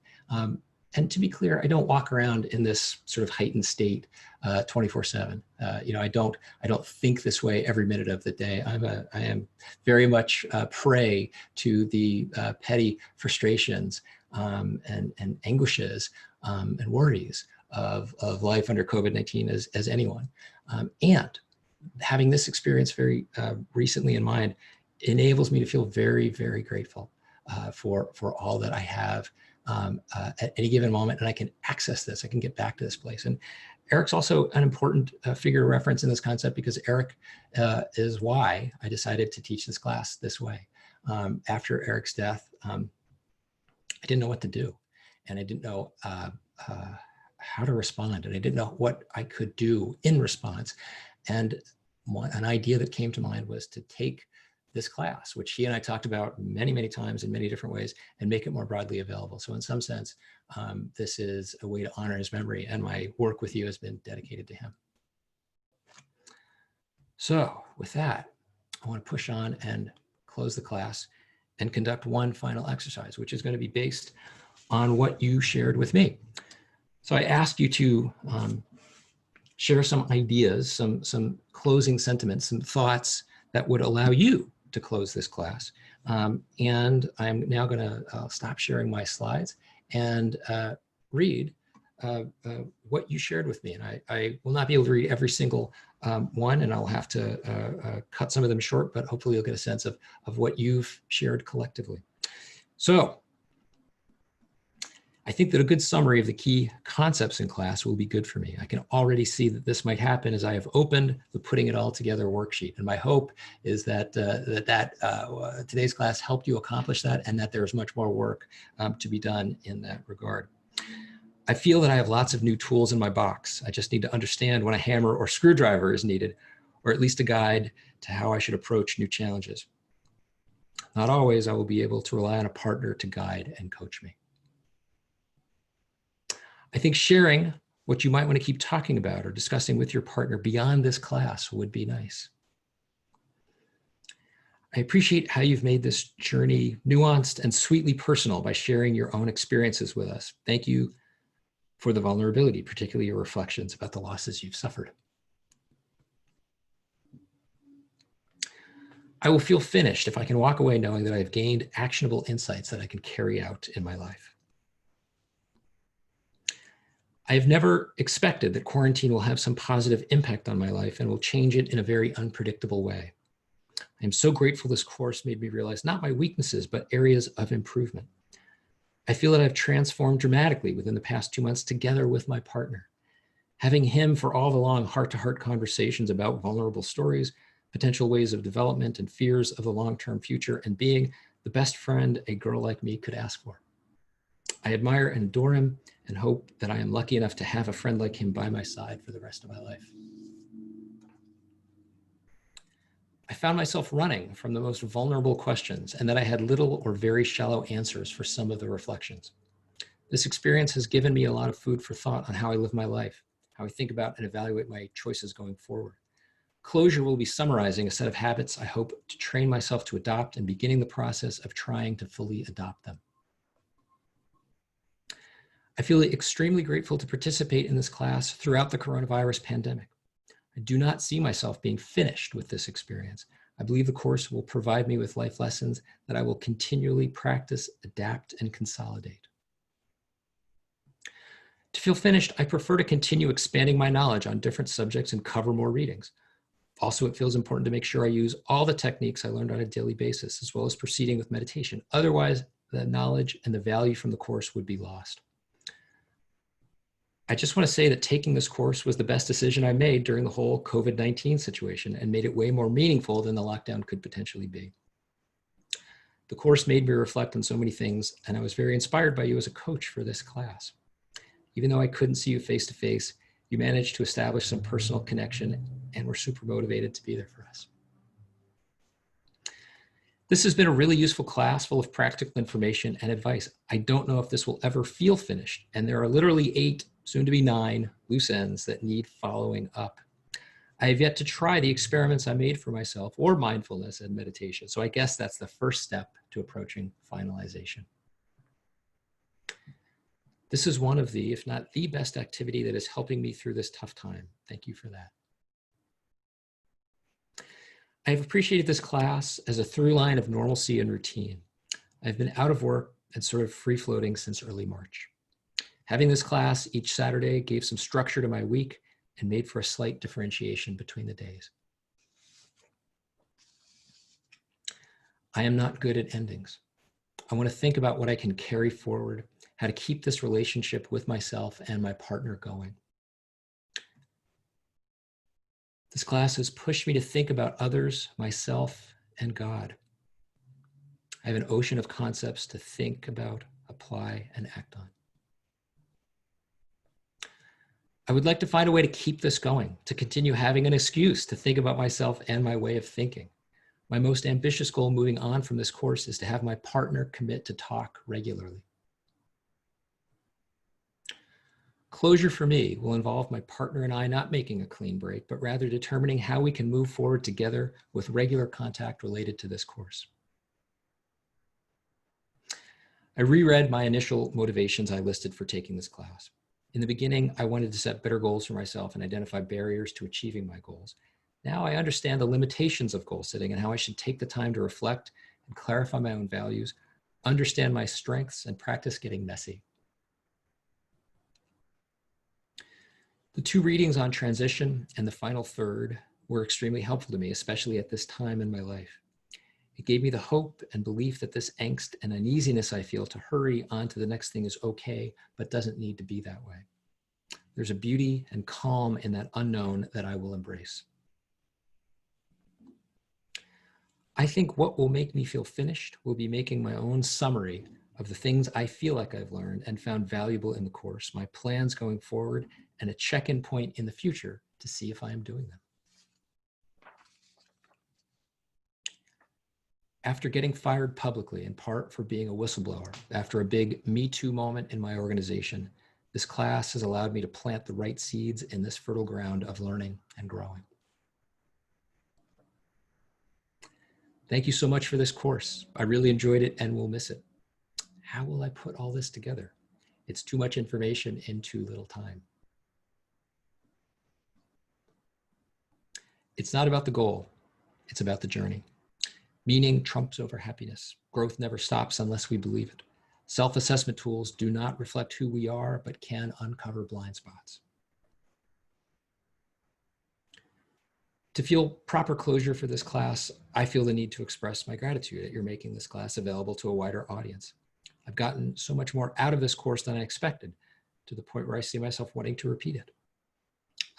And to be clear, I don't walk around in this sort of heightened state 24/7. I don't think this way every minute of the day. I am very much prey to the petty frustrations and anguishes and worries of life under COVID-19 as anyone. And having this experience very recently in mind enables me to feel very, very grateful for all that I have at any given moment, and I can access this. I can get back to this place. And Eric's also an important figure to reference in this concept, because Eric is why I decided to teach this class this way. After Eric's death, I didn't know what to do, and I didn't know how to respond, and I didn't know what I could do in response. And an idea that came to mind was to take this class, which he and I talked about many, many times in many different ways, and make it more broadly available. So in some sense, this is a way to honor his memory, and my work with you has been dedicated to him. So with that, I want to push on and close the class and conduct one final exercise, which is going to be based on what you shared with me. So I asked you to share some ideas, some closing sentiments, some thoughts that would allow you to close this class. And I'm now going to stop sharing my slides and read what you shared with me. And I will not be able to read every single one, and I'll have to cut some of them short, but hopefully you'll get a sense of what you've shared collectively. So I think that a good summary of the key concepts in class will be good for me. I can already see that this might happen as I have opened the Putting It All Together worksheet. And my hope is that today's class helped you accomplish that, and that there's much more work to be done in that regard. I feel that I have lots of new tools in my box. I just need to understand when a hammer or screwdriver is needed, or at least a guide to how I should approach new challenges. Not always I will be able to rely on a partner to guide and coach me. I think sharing what you might want to keep talking about or discussing with your partner beyond this class would be nice. I appreciate how you've made this journey nuanced and sweetly personal by sharing your own experiences with us. Thank you for the vulnerability, particularly your reflections about the losses you've suffered. I will feel finished if I can walk away knowing that I've gained actionable insights that I can carry out in my life. I have never expected that quarantine will have some positive impact on my life and will change it in a very unpredictable way. I am so grateful this course made me realize not my weaknesses, but areas of improvement. I feel that I've transformed dramatically within the past 2 months together with my partner. Having him for all the long heart-to-heart conversations about vulnerable stories, potential ways of development, and fears of the long-term future, and being the best friend a girl like me could ask for. I admire and adore him and hope that I am lucky enough to have a friend like him by my side for the rest of my life. I found myself running from the most vulnerable questions and that I had little or very shallow answers for some of the reflections. This experience has given me a lot of food for thought on how I live my life, how I think about and evaluate my choices going forward. Closure will be summarizing a set of habits I hope to train myself to adopt and beginning the process of trying to fully adopt them. I feel extremely grateful to participate in this class throughout the coronavirus pandemic. I do not see myself being finished with this experience. I believe the course will provide me with life lessons that I will continually practice, adapt, and consolidate. To feel finished, I prefer to continue expanding my knowledge on different subjects and cover more readings. Also, it feels important to make sure I use all the techniques I learned on a daily basis, as well as proceeding with meditation. Otherwise, the knowledge and the value from the course would be lost. I just want to say that taking this course was the best decision I made during the whole COVID-19 situation and made it way more meaningful than the lockdown could potentially be. The course made me reflect on so many things, and I was very inspired by you as a coach for this class. Even though I couldn't see you face to face, you managed to establish some personal connection and were super motivated to be there for us. This has been a really useful class full of practical information and advice. I don't know if this will ever feel finished, and there are literally 8, soon to be 9, loose ends that need following up. I have yet to try the experiments I made for myself or mindfulness and meditation, so I guess that's the first step to approaching finalization. This is one of the, if not the best activity that is helping me through this tough time. Thank you for that. I have appreciated this class as a through line of normalcy and routine. I've been out of work and sort of free floating since early March. Having this class each Saturday gave some structure to my week and made for a slight differentiation between the days. I am not good at endings. I want to think about what I can carry forward, how to keep this relationship with myself and my partner going. This class has pushed me to think about others, myself, and God. I have an ocean of concepts to think about, apply, and act on. I would like to find a way to keep this going, to continue having an excuse to think about myself and my way of thinking. My most ambitious goal moving on from this course is to have my partner commit to talk regularly. Closure for me will involve my partner and I not making a clean break, but rather determining how we can move forward together with regular contact related to this course. I reread my initial motivations I listed for taking this class. In the beginning, I wanted to set better goals for myself and identify barriers to achieving my goals. Now I understand the limitations of goal setting and how I should take the time to reflect and clarify my own values, understand my strengths, and practice getting messy. The 2 readings on transition and the final third were extremely helpful to me, especially at this time in my life. It gave me the hope and belief that this angst and uneasiness I feel to hurry on to the next thing is okay, but doesn't need to be that way. There's a beauty and calm in that unknown that I will embrace. I think what will make me feel finished will be making my own summary of the things I feel like I've learned and found valuable in the course, my plans going forward, and a check-in point in the future to see if I am doing them. After getting fired publicly, in part for being a whistleblower, after a big Me Too moment in my organization, this class has allowed me to plant the right seeds in this fertile ground of learning and growing. Thank you so much for this course. I really enjoyed it and will miss it. How will I put all this together? It's too much information in too little time. It's not about the goal. It's about the journey. Meaning trumps over happiness. Growth never stops unless we believe it. Self-assessment tools do not reflect who we are, but can uncover blind spots. To feel proper closure for this class, I feel the need to express my gratitude that you're making this class available to a wider audience. I've gotten so much more out of this course than I expected, to the point where I see myself wanting to repeat it.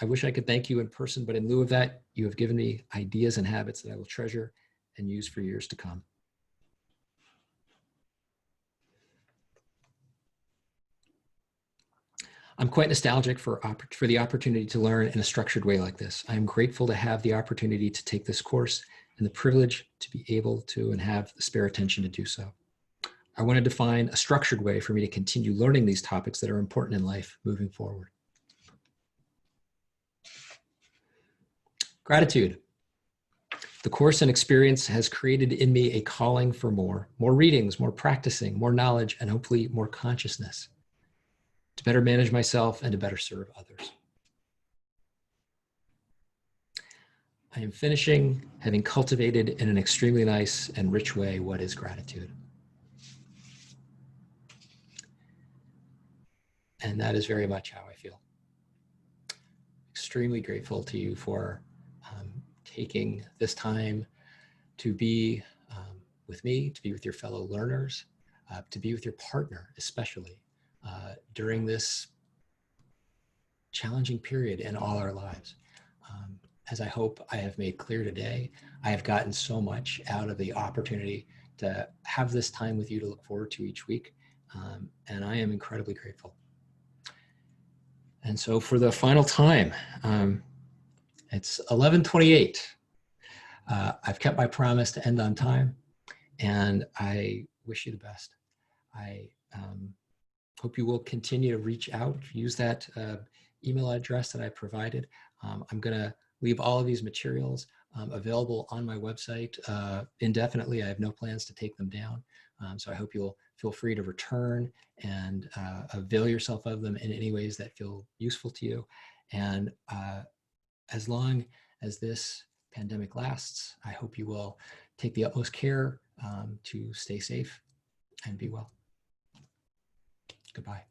I wish I could thank you in person, but in lieu of that, you have given me ideas and habits that I will treasure and use for years to come. I'm quite nostalgic for the opportunity to learn in a structured way like this. I am grateful to have the opportunity to take this course and the privilege to be able to and have the spare attention to do so. I wanted to find a structured way for me to continue learning these topics that are important in life moving forward. Gratitude. The course and experience has created in me a calling for more readings, more practicing, more knowledge, and hopefully more consciousness to better manage myself and to better serve others. I am finishing having cultivated in an extremely nice and rich way what is gratitude. And that is very much how I feel. Extremely grateful to you for taking this time to be with me, to be with your fellow learners, to be with your partner, especially during this challenging period in all our lives. As I hope I have made clear today, I have gotten so much out of the opportunity to have this time with you to look forward to each week. And I am incredibly grateful. And so for the final time, it's 11:28. I've kept my promise to end on time, and I wish you the best. I hope you will continue to reach out, use that email address that I provided. I'm going to leave all of these materials available on my website indefinitely. I have no plans to take them down. So I hope you'll feel free to return and avail yourself of them in any ways that feel useful to you. And as long as this pandemic lasts, I hope you will take the utmost care to stay safe and be well. Goodbye.